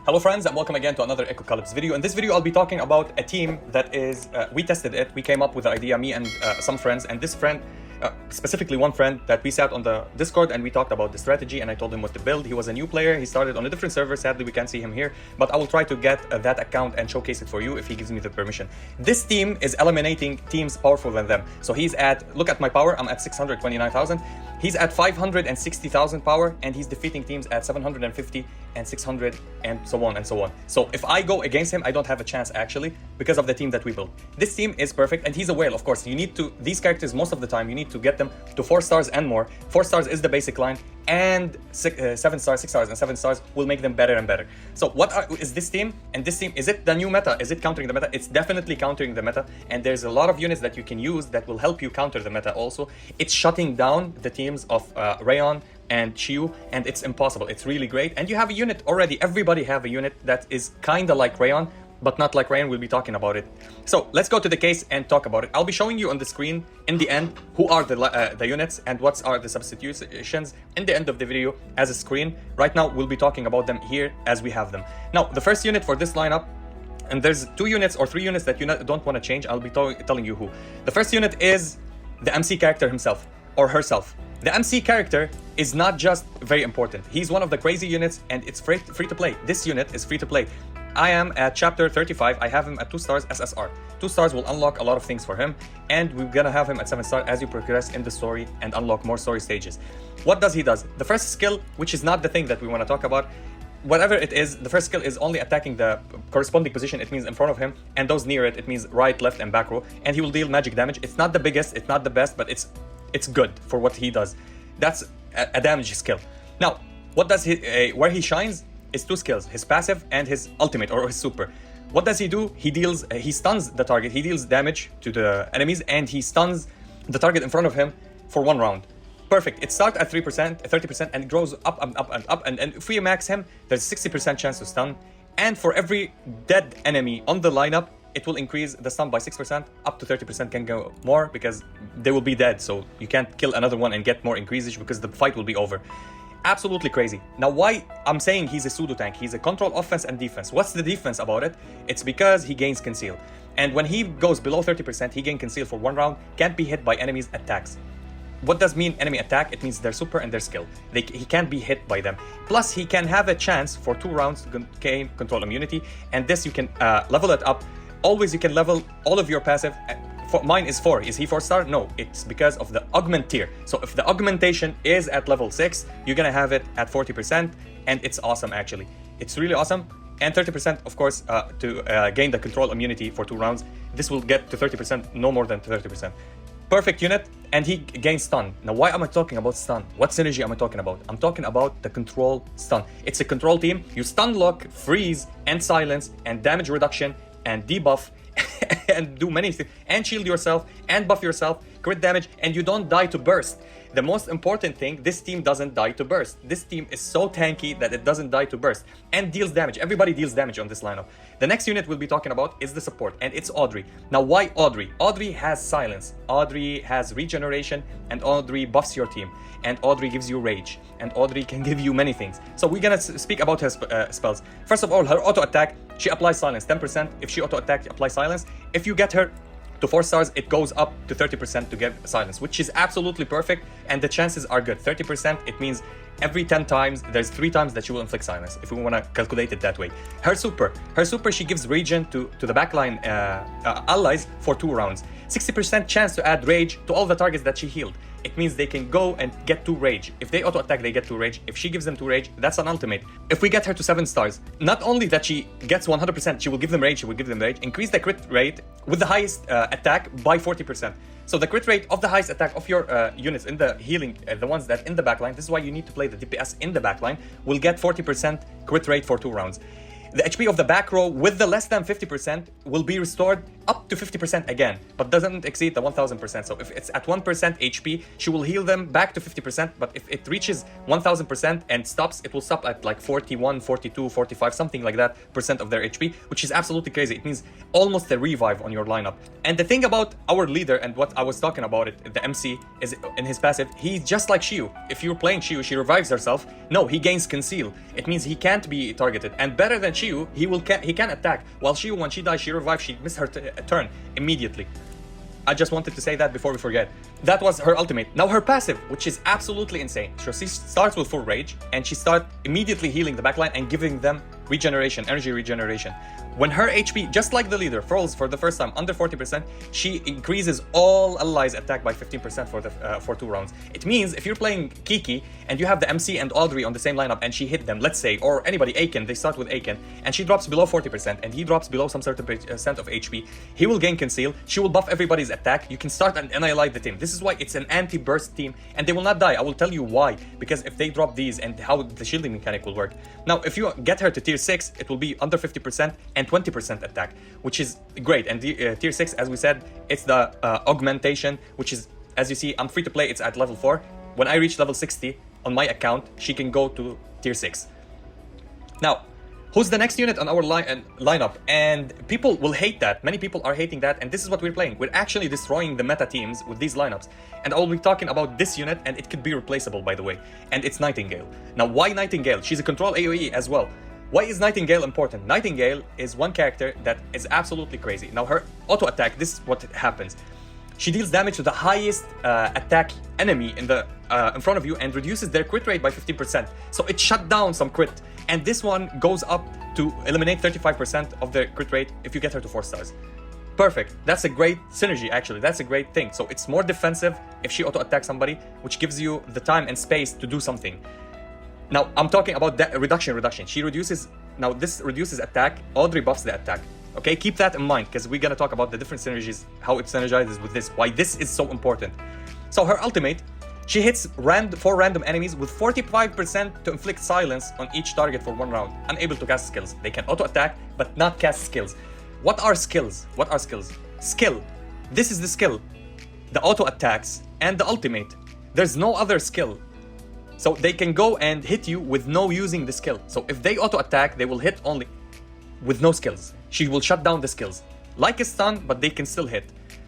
Hello friends, and welcome again to another Echocalypse video. In this video, I'll be talking about a team that is, we tested it, we came up with the idea, me and some friends, and this friend, specifically one friend that we sat on the Discord and we talked about the strategy and I told him what to build. He was a new player, he started on a different server, sadly we can't see him here, but I will try to get that account and showcase it for you if he gives me the permission. This team is eliminating teams powerful than them. So he's at, look at my power, I'm at 629,000. He's at 560,000 power and he's defeating teams at 750 and 600 and so on and so on. So if I go against him, I don't have a chance actually because of the team that we built. This team is perfect and he's a whale, of course. You need to, these characters most of the time, you need to get them to 4 stars and more. 4 stars is the basic line and 7 stars, 6 stars and 7 stars will make them better and better. So what is this team? And this team, is it the new meta? Is it countering the meta? It's definitely countering the meta and there's a lot of units that you can use that will help you counter the meta also. It's shutting down the teams of Rayon and Chiu, and it's impossible. It's really great. And you have a unit already. Everybody have a unit that is kind of like Rayon, but not like Rayon. We'll be talking about it. So let's go to the case and talk about it. I'll be showing you on the screen in the end who are the units and what are the substitutions in the end of the video as a screen. Right now, we'll be talking about them here as we have them. Now, the first unit for this lineup, and there's 2 units or 3 units that you don't want to change. I'll be telling you who. The first unit is the MC character himself or herself. The MC character is not just very important. He's one of the crazy units and it's free to play. This unit is free to play. I am at chapter 35. I have him at 2 stars SSR. 2 stars will unlock a lot of things for him. And we're gonna have him at 7 stars as you progress in the story and unlock more story stages. What does he does? The first skill, which is not the thing that we want to talk about, whatever it is, the first skill is only attacking the corresponding position. It means in front of him, and those near it means right, left, and back row. And he will deal magic damage. It's not the biggest, it's not the best, but it's good for what he does. That's a damage skill. Now, what does he? Where he shines is 2 skills: his passive and his ultimate or his super. What does he do? He stuns the target. He deals damage to the enemies, and he stuns the target in front of him for 1 round. Perfect. It starts at 3%, 30%, and it grows up and up and up. And if we max him, there's 60% chance to stun. And for every dead enemy on the lineup, it will increase the stun by 6%, up to 30% can go more because they will be dead. So you can't kill another one and get more increases because the fight will be over. Absolutely crazy. Now, why I'm saying he's a pseudo tank? He's a control offense and defense. What's the defense about it? It's because he gains conceal. And when he goes below 30%, he gains conceal for 1 round, can't be hit by enemies' attacks. What does mean enemy attack? It means their super and their skill. He can't be hit by them. Plus, he can have a chance for 2 rounds to gain control immunity. And this you can level it up. Always you can level all of your passive. Mine is 4. Is he 4 star? No, it's because of the augment tier. So if the augmentation is at level 6, you're gonna have it at 40%, and it's awesome actually. It's really awesome. And 30% of course to gain the control immunity for 2 rounds. This will get to 30%, no more than 30%. Perfect unit, and he gains stun. Now, why am I talking about stun? What synergy am I talking about? I'm talking about the control stun. It's a control team. You stun lock, freeze, and silence, and damage reduction, and debuff, and do many things, and shield yourself, and buff yourself, crit damage, and you don't die to burst. The most important thing, this team doesn't die to burst. This team is so tanky that it doesn't die to burst and deals damage. Everybody deals damage on this lineup. The next unit we'll be talking about is the support, and it's Audrey. Now, why Audrey? Audrey has silence, Audrey has regeneration, and Audrey buffs your team, and Audrey gives you rage, and Audrey can give you many things. So we're gonna speak about her spells. First of all, her auto attack, she applies silence 10%. If she auto attack, apply silence. If you get her to 4 stars, it goes up to 30% to get silence, which is absolutely perfect, and the chances are good. 30%, it means every 10 times, there's 3 times that you will inflict silence, if we want to calculate it that way. Her super, she gives regen to the backline allies for 2 rounds. 60% chance to add rage to all the targets that she healed. It means they can go and get 2 rage. If they auto-attack, they get 2 rage. If she gives them 2 rage, that's an ultimate. If we get her to 7 stars, not only that she gets 100%, she will give them rage, increase the crit rate with the highest attack by 40%. So the crit rate of the highest attack of your units in the healing, the ones that in the backline, this is why you need to play the DPS in the backline, will get 40% crit rate for 2 rounds. The HP of the back row with the less than 50% will be restored up to 50% again, but doesn't exceed the 1000%. So if it's at 1% HP, she will heal them back to 50%, but if it reaches 1000% and stops, it will stop at like 41, 42, 45, something like that percent of their HP, which is absolutely crazy. It means almost a revive on your lineup. And the thing about our leader and what I was talking about it, the MC, is in his passive, he's just like Xiu. If you're playing Xiu, she revives herself. No, he gains conceal. It means he can't be targeted. And better than Xiu, he can attack. While Xiu, when she dies, she revives, she missed her turn immediately. I just wanted to say that before we forget. That was her ultimate. Now her passive, which is absolutely insane. So she starts with full rage and she starts immediately healing the backline and giving them regeneration, energy regeneration. When her HP, just like the leader, falls for the first time under 40%, she increases all allies attack by 15% for 2 rounds. It means if you're playing Kiki and you have the MC and Audrey on the same lineup and she hit them, let's say, or anybody, Aiken, they start with Aiken, and she drops below 40% and he drops below some certain percent of HP, he will gain conceal, she will buff everybody's attack, you can start and annihilate the team. This is why it's an anti-burst team and they will not die. I will tell you why, because if they drop these and how the shielding mechanic will work. Now, if you get her to tier 6, it will be under 50% and 20% attack, which is great. And tier 6, as we said, it's the augmentation, which is, as you see, I'm free to play, it's at level 4. When I reach level 60 on my account, she can go to tier 6. Now, who's the next unit on our lineup? And people will hate that. Many people are hating that, and this is what we're playing. We're actually destroying the meta teams with these lineups. And I will be talking about this unit, and it could be replaceable, by the way. And it's Nightingale. Now, why Nightingale? She's a control AoE as well. Why is Nightingale important? Nightingale is one character that is absolutely crazy. Now, her auto attack, this is what happens. She deals damage to the highest attack enemy in front of you and reduces their crit rate by 15%. So it shut down some crit. And this one goes up to eliminate 35% of their crit rate if you get her to 4 stars. Perfect. That's a great synergy, actually. That's a great thing. So it's more defensive if she auto attacks somebody, which gives you the time and space to do something. Now, I'm talking about that reduction. She reduces, now this reduces attack, Audrey buffs the attack. Okay, keep that in mind, because we're gonna talk about the different synergies, how it synergizes with this, why this is so important. So her ultimate, she hits 4 random enemies with 45% to inflict silence on each target for 1 round, unable to cast skills. They can auto attack, but not cast skills. What are skills? What are skills? Skill. This is the skill. The auto attacks and the ultimate. There's no other skill. So they can go and hit you with no using the skill. So if they auto attack, they will hit only with no skills. She will shut down the skills. Like a stun, but they can still hit.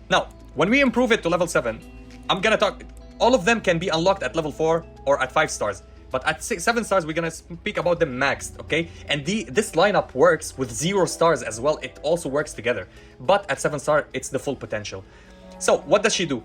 Now, when we improve it to level 7, I'm gonna talk, all of them can be unlocked at level 4 or at 5 stars. But at 7 stars, we're gonna speak about them maxed, okay? And this lineup works with 0 stars as well. It also works together. But at 7 star, it's the full potential. So what does she do?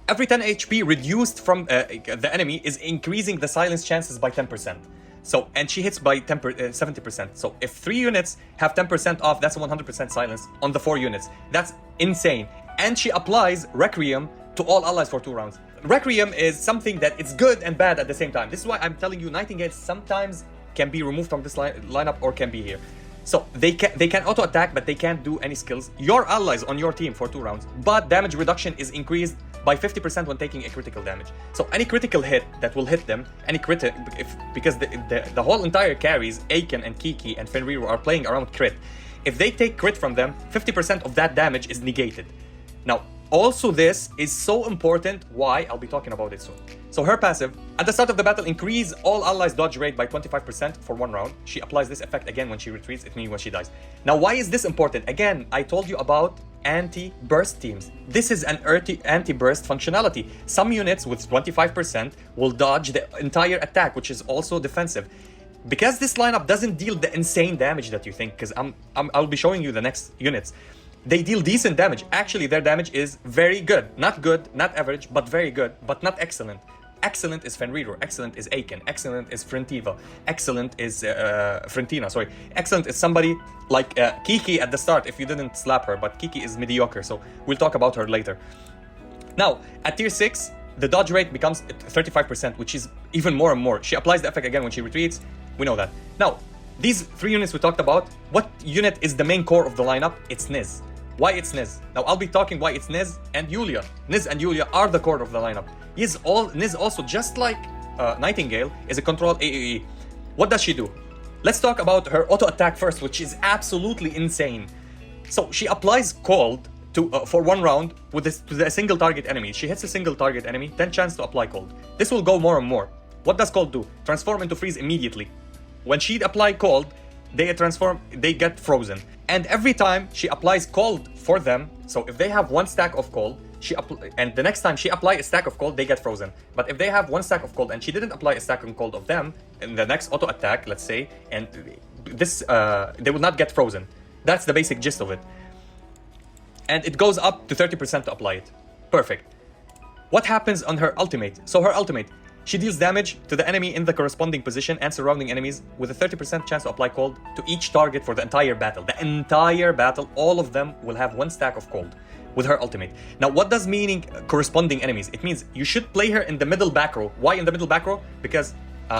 Every 10 HP reduced from the enemy is increasing the silence chances by 10%. So, and she hits by 70%. So if 3 units have 10% off, that's 100% silence on the 4 units. That's insane. And she applies Requiem to all allies for 2 rounds. Requiem is something that it's good and bad at the same time. This is why I'm telling you Nightingale sometimes can be removed from this lineup or can be here. So they can auto attack, but they can't do any skills. Your allies on your team for 2 rounds, but damage reduction is increased by 50% when taking a critical damage. So any critical hit that will hit them, any crit, because the whole entire carries, Aiken and Kiki and Fenrir are playing around crit. If they take crit from them, 50% of that damage is negated. Now, also this is so important, why? I'll be talking about it soon. So her passive, at the start of the battle, increase all allies dodge rate by 25% for 1 round. She applies this effect again when she retreats, it means when she dies. Now, why is this important? Again, I told you about anti-burst teams. This is an anti-burst functionality. Some units with 25% will dodge the entire attack, which is also defensive. Because this lineup doesn't deal the insane damage that you think, because I'll be showing you the next units. They deal decent damage. Actually, their damage is very good. Not average, but very good, but not excellent. Excellent is Fenrir, excellent is Aiken, excellent is Frentiva, excellent is Frentina, sorry. Excellent is somebody like Kiki at the start if you didn't slap her, but Kiki is mediocre, so we'll talk about her later. Now, at tier 6, the dodge rate becomes 35%, which is even more and more. She applies the effect again when she retreats, we know that. Now, these 3 units we talked about, what unit is the main core of the lineup? It's Niz. Why it's Niz? Now, I'll be talking why it's Niz and Yulia. Niz and Yulia are the core of the lineup. Niz also, just like Nightingale, is a control AoE. What does she do? Let's talk about her auto attack first, which is absolutely insane. So she applies cold to for 1 round with this to a single target enemy. She hits a single target enemy, 10 chance to apply cold. This will go more and more. What does cold do? Transform into freeze immediately. When she apply cold, they get frozen. And every time she applies cold for them, so if they have 1 stack of cold, and the next time she apply a stack of cold, they get frozen. But if they have 1 stack of cold and she didn't apply a stack of cold of them, in the next auto attack, let's say, and this they will not get frozen. That's the basic gist of it. And it goes up to 30% to apply it. Perfect. What happens on her ultimate? So her ultimate, she deals damage to the enemy in the corresponding position and surrounding enemies with a 30% chance to apply cold to each target for the entire battle. The entire battle, all of them will have 1 stack of cold with her ultimate. Now, what does meaning corresponding enemies? It means you should play her in the middle back row. Why in the middle back row? Because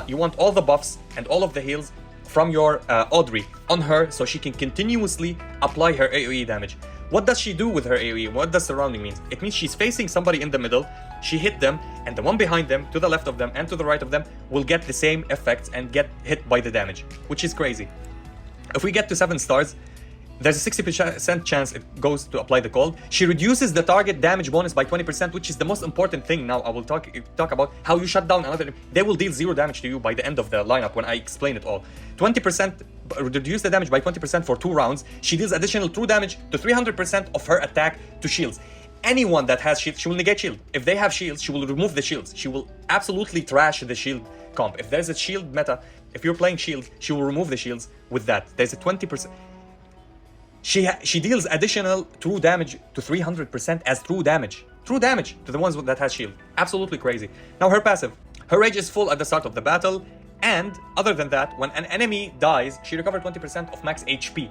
you want all the buffs and all of the heals from your Audrey on her so she can continuously apply her AoE damage. What does she do with her AoE? What does surrounding means? It means she's facing somebody in the middle, she hit them, and the one behind them, to the left of them, and to the right of them will get the same effects and get hit by the damage, which is crazy. If we get to 7 stars, there's a 60% chance it goes to apply the cold. She reduces the target damage bonus by 20%, which is the most important thing. Now I will talk about how you shut down another. They will deal 0 damage to you by the end of the lineup when I explain it all. 20%, reduce the damage by 20% for 2 rounds. She deals additional true damage to 300% of her attack to shields. Anyone that has shield, she will negate shield. If they have shields, she will remove the shields. She will absolutely trash the shield comp. If there's a shield meta, if you're playing shield, she will remove the shields with that. There's a 20%. She deals additional true damage to 300% as true damage. True damage to the ones that has shield. Absolutely crazy. Now her passive. Her rage is full at the start of the battle, and other than that, when an enemy dies, she recovers 20% of max HP,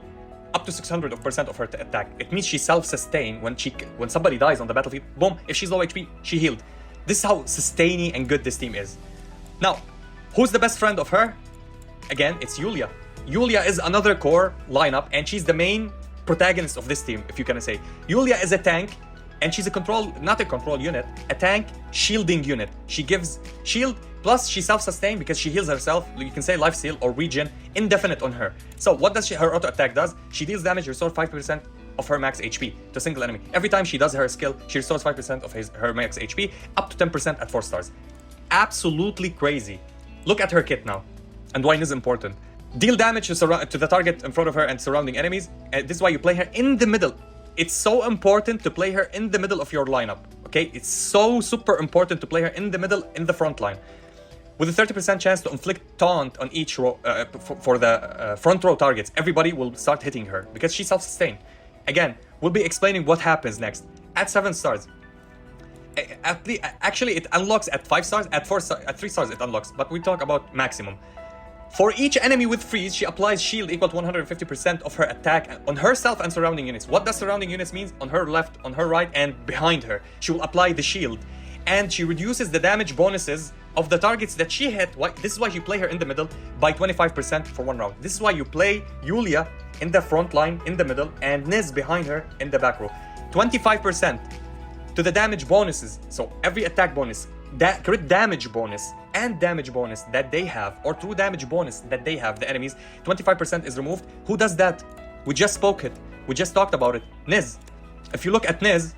up to 600% of her attack. It means she self-sustain when somebody dies on the battlefield. Boom, if she's low HP, she healed. This is how sustaining and good this team is. Now, who's the best friend of her? Again, it's Yulia. Yulia is another core lineup, and she's the main protagonist of this team, if you can say. Yulia is a tank, and she's not a control unit, a tank shielding unit. She gives shield, plus she self-sustain because she heals herself. You can say life steal or regen, indefinite on her. So what does her auto attack does? She deals damage, restores 5% of her max HP to a single enemy. Every time she does her skill, she restores 5% of her max HP, up to 10% at 4 stars. Absolutely crazy. Look at her kit now, and why it is important. Deal damage to the target in front of her and surrounding enemies. This is why you play her in the middle. It's so important to play her in the middle of your lineup, okay? It's so super important to play her in the middle, in the front line. With a 30% chance to inflict taunt on each row, for the front row targets. Everybody will start hitting her because she's self-sustained. Again, we'll be explaining what happens next. At 7 stars. Actually, it unlocks at 5 stars, at 4 stars, at 3 stars it unlocks, but we talk about maximum. For each enemy with freeze, she applies shield equal to 150% of her attack on herself and surrounding units. What does surrounding units mean? On her left, on her right, and behind her. She will apply the shield. And she reduces the damage bonuses of the targets that she hit. This is why you play her in the middle by 25% for 1 round. This is why you play Yulia in the front line, in the middle, and Niz behind her in the back row. 25% to the damage bonuses. So every attack bonus, that crit damage bonus and damage bonus that they have, or true damage bonus that they have, the enemies, 25% is removed. Who does that? We just spoke it. We just talked about it. Niz. If you look at Niz,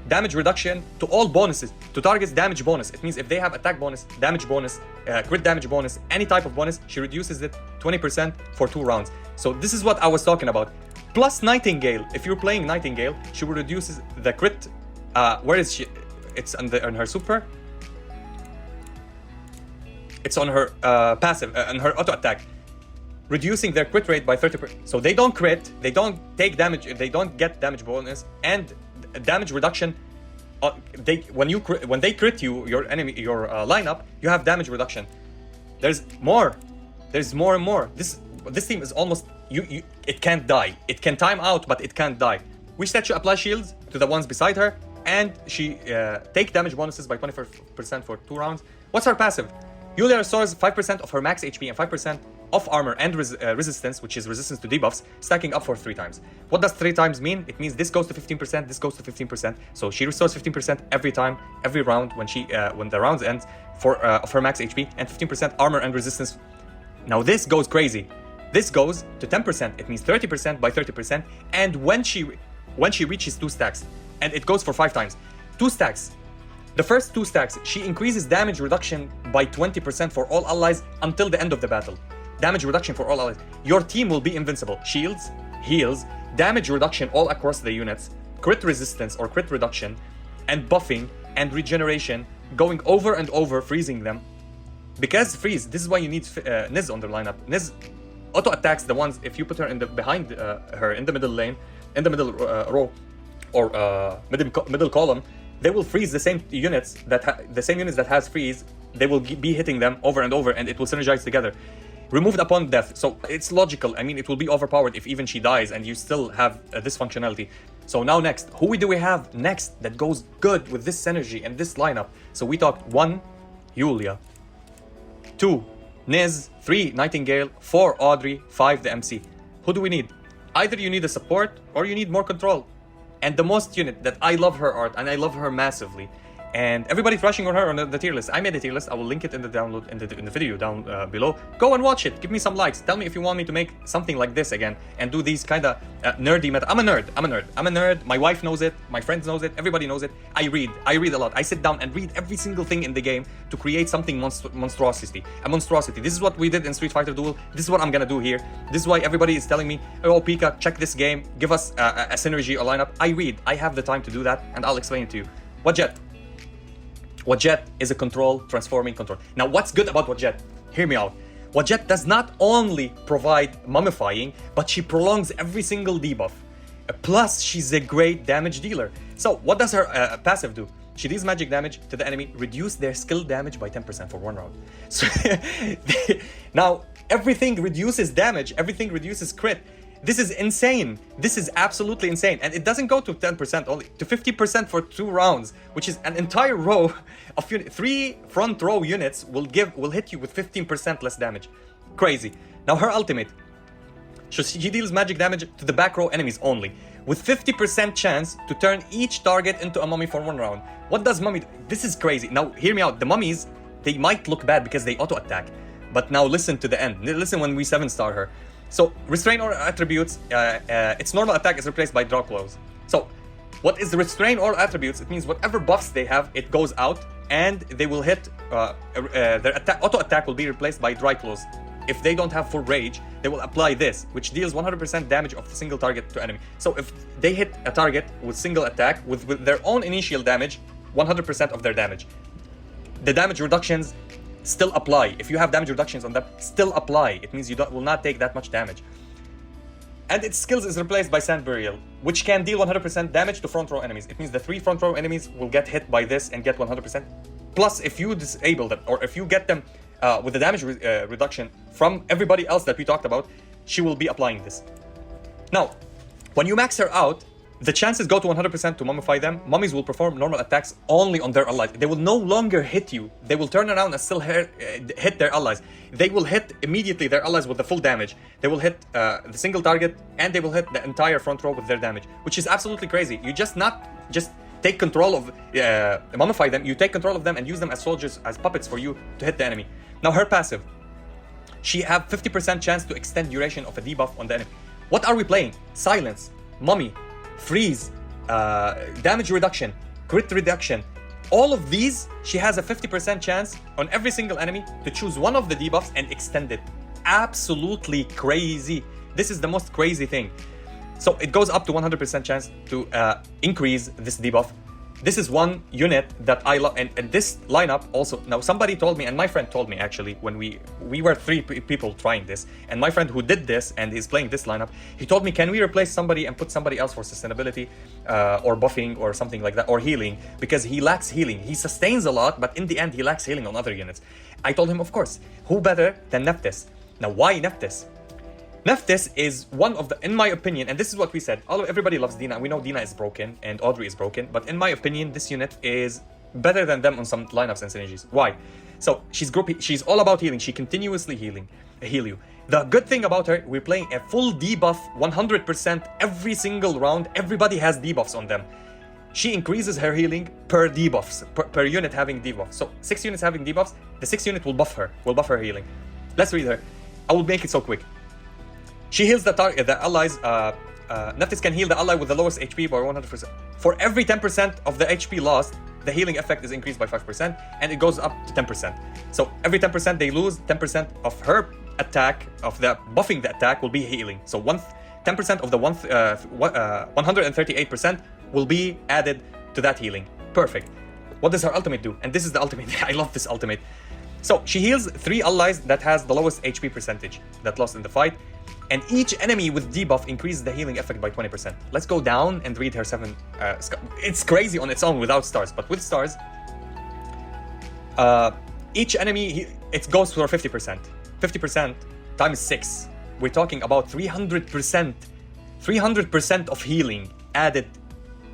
damage reduction to all bonuses, to targets damage bonus. It means if they have attack bonus, damage bonus, crit damage bonus, any type of bonus, she reduces it 20% for 2 rounds. So this is what I was talking about. Plus Nightingale. If you're playing Nightingale, she will reduce the crit. Where is she? It's on her super. It's on her passive, on her auto attack, reducing their crit rate by 30%. So they don't crit, they don't take damage, they don't get damage bonus, and damage reduction. When they crit you, your enemy, your lineup, you have damage reduction. There's more and more. This team is almost it can't die. It can time out, but it can't die. Wish that she apply shields to the ones beside her, and she take damage bonuses by 25% for 2 rounds. What's her passive? Yulia restores 5% of her max HP and 5% of armor and resistance, which is resistance to debuffs, stacking up for 3 times. What does 3 times mean? It means this goes to 15%, this goes to 15%. So she restores 15% every time, every round when the rounds ends of her max HP, and 15% armor and resistance. Now this goes crazy. This goes to 10%. It means 30% by 30%. And when she reaches 2 stacks, and it goes for 5 times, 2 stacks. The first 2 stacks, she increases damage reduction by 20% for all allies until the end of the battle. Damage reduction for all allies. Your team will be invincible. Shields, heals, damage reduction all across the units, crit resistance or crit reduction, and buffing and regeneration, going over and over, freezing them. Because freeze, this is why you need Niz on the lineup. Niz auto attacks the ones, if you put her in the behind her in the middle lane, in the middle row, or middle column, they will freeze the same units that has freeze. They will be hitting them over and over, and it will synergize together. Removed upon death, so it's logical. I mean, it will be overpowered if even she dies, and you still have this functionality. So now next, who do we have next that goes good with this synergy and this lineup? So we talked 1, Yulia, 2, Niz, 3, Nightingale, 4, Audrey, 5, the MC. Who do we need? Either you need a support or you need more control. And the most unit that I love her art, and I love her massively, and everybody's rushing on her on the tier list. I made a tier list. I will link it in the download in the video down below. Go and watch it. Give me some likes. Tell me if you want me to make something like this again and do these kind of nerdy meta. I'm a nerd. My wife knows it. My friends knows it. Everybody knows it. I read a lot. I sit down and read every single thing in the game to create something monstrosity. A monstrosity. This is what we did in Street Fighter Duel. This is what I'm gonna do here. This is why everybody is telling me, oh Pika, check this game. Give us a synergy, a lineup. I read. I have the time to do that, and I'll explain it to you. Wadjet. Wadjet is a transforming control. Now, what's good about Wadjet? Hear me out. Wadjet does not only provide mummifying, but she prolongs every single debuff. Plus, she's a great damage dealer. So, what does her passive do? She deals magic damage to the enemy, reduce their skill damage by 10% for 1 round. So, now, everything reduces damage, everything reduces crit. This is insane. This is absolutely insane. And it doesn't go to 10% only, to 50% for 2 rounds, which is an entire row of 3 front row units will hit you with 15% less damage. Crazy. Now her ultimate. So she deals magic damage to the back row enemies only, with 50% chance to turn each target into a mummy for 1 round. What does mummy do? This is crazy. Now hear me out. The mummies, they might look bad because they auto attack. But now listen to the end. Listen when we 7-star her. So, restrain or attributes, its normal attack is replaced by draw close. So, what is the restrain or attributes? It means whatever buffs they have, it goes out, and they will hit, their auto attack will be replaced by dry close. If they don't have full rage, they will apply this, which deals 100% damage of the single target to enemy. So, if they hit a target with single attack, with their own initial damage, 100% of their damage. The damage reductions still apply. If you have damage reductions on them, still apply. It means you will not take that much damage. And its skills is replaced by Sand Burial, which can deal 100% damage to front row enemies. It means the 3 front row enemies will get hit by this and get 100%. Plus, if you disable them, or if you get them with the damage reduction from everybody else that we talked about, she will be applying this. Now, when you max her out, the chances go to 100% to mummify them. Mummies will perform normal attacks only on their allies. They will no longer hit you. They will turn around and still hit their allies. They will hit immediately their allies with the full damage. They will hit the single target, and they will hit the entire front row with their damage, which is absolutely crazy. You just take control of, mummify them. You take control of them and use them as soldiers, as puppets for you to hit the enemy. Now her passive. She have 50% chance to extend duration of a debuff on the enemy. What are we playing? Silence, Mummy, Freeze, damage reduction, crit reduction. All of these, she has a 50% chance on every single enemy to choose one of the debuffs and extend it. Absolutely crazy. This is the most crazy thing. So it goes up to 100% chance to increase this debuff. This is one unit that I love, and this lineup also. Now somebody told me, and my friend told me actually, when we were 3 people trying this, and my friend who did this and is playing this lineup, he told me, can we replace somebody and put somebody else for sustainability or buffing or something like that, or healing, because he lacks healing. He sustains a lot, but in the end he lacks healing on other units. I told him, of course, who better than Nephthys? Now why Nephthys? Nephthys is one of the, in my opinion, and this is what we said, although everybody loves Dina, we know Dina is broken and Audrey is broken, but in my opinion, this unit is better than them on some lineups and synergies. Why? So, she's groupie, she's all about healing, she continuously heal you. The good thing about her, we're playing a full debuff, 100% every single round, everybody has debuffs on them. She increases her healing per debuffs, per unit having debuffs. So, 6 units having debuffs, the 6th unit will buff her healing. Let's read her. I will make it so quick. She heals the allies. Nephthys can heal the ally with the lowest HP by 100%. For every 10% of the HP lost, the healing effect is increased by 5%, and it goes up to 10%. So every 10% they lose, 10% of her attack, of the buffing the attack, will be healing. So 10% of the 138% will be added to that healing. Perfect. What does her ultimate do? And this is the ultimate. I love this ultimate. So she heals 3 allies that has the lowest HP percentage that lost in the fight, and each enemy with debuff increases the healing effect by 20%. Let's go down and read her 7. It's crazy on its own without stars, but with stars, each enemy, it goes for 50%. 50% times 6. We're talking about 300%. 300% of healing added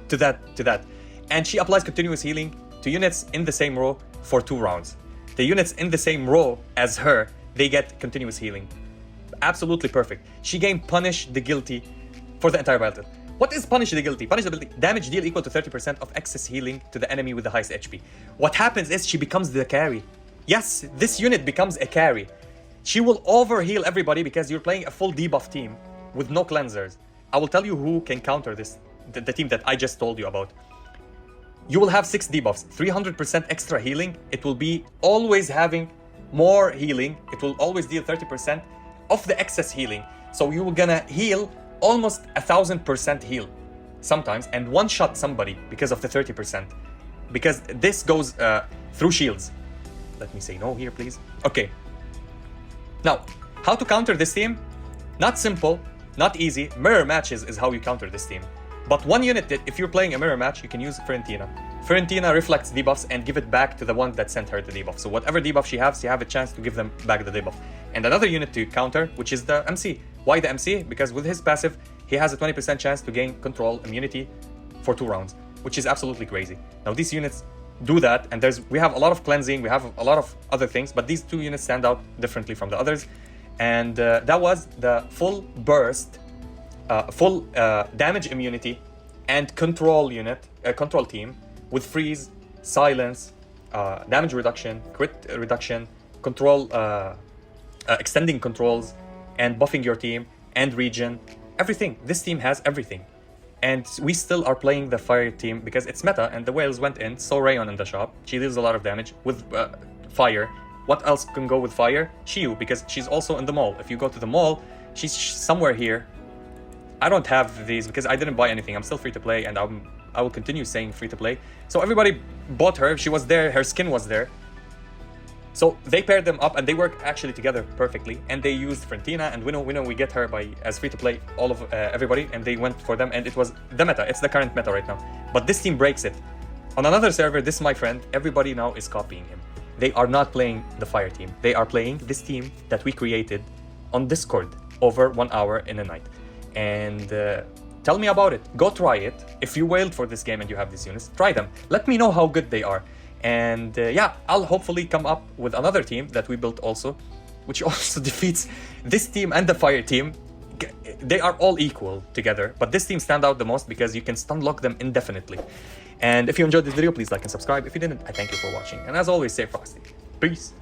to that. And she applies continuous healing to units in the same row for 2 rounds. The units in the same row as her, they get continuous healing. Absolutely perfect. She gained Punish the Guilty for the entire battle. What is Punish the Guilty? Punish the Guilty. Damage deal equal to 30% of excess healing to the enemy with the highest HP. What happens is she becomes the carry. Yes, this unit becomes a carry. She will overheal everybody because you're playing a full debuff team with no cleansers. I will tell you who can counter this, the team that I just told you about. You will have 6 debuffs, 300% extra healing. It will be always having more healing. It will always deal 30% of the excess healing. So you're gonna heal almost 1000% heal sometimes and one-shot somebody because of the 30%. Because this goes through shields. Let me say no here, please. Okay. Now, how to counter this team? Not simple, not easy. Mirror matches is how you counter this team. But one unit that, if you're playing a mirror match, you can use Fiorentina. Fiorentina reflects debuffs and give it back to the one that sent her the debuff. So whatever debuff she has, you have a chance to give them back the debuff. And another unit to counter, which is the MC. Why the MC? Because with his passive, he has a 20% chance to gain control immunity for 2 rounds, which is absolutely crazy. Now these units do that, and we have a lot of cleansing, we have a lot of other things, but these 2 units stand out differently from the others. And that was the full burst, full damage immunity and control unit, control team with freeze, silence, damage reduction, crit reduction, control, extending controls, and buffing your team and regen. Everything. This team has everything. And we still are playing the fire team because it's meta, and the whales went in, saw Rayon in the shop. She deals a lot of damage with fire. What else can go with fire? Shiyu, because she's also in the mall. If you go to the mall, she's somewhere here. I don't have these because I didn't buy anything. I'm still free to play, and I will continue saying free to play. So everybody bought her. She was there. Her skin was there. So they paired them up, and they work actually together perfectly. And they used Fiorentina, and we know we get her as free to play, all of everybody, and they went for them, and it was the meta. It's the current meta right now. But this team breaks it. On another server, this my friend, everybody now is copying him. They are not playing the fire team. They are playing this team that we created on Discord over 1 hour in a night. And tell me about it. Go try it. If you wailed for this game and you have these units, try them. Let me know how good they are. And yeah, I'll hopefully come up with another team that we built also, which also defeats this team and the fire team. They are all equal together, but this team stand out the most because you can stun lock them indefinitely. And if you enjoyed this video, please like and subscribe. If you didn't, I thank you for watching. And as always, stay frosty. Peace.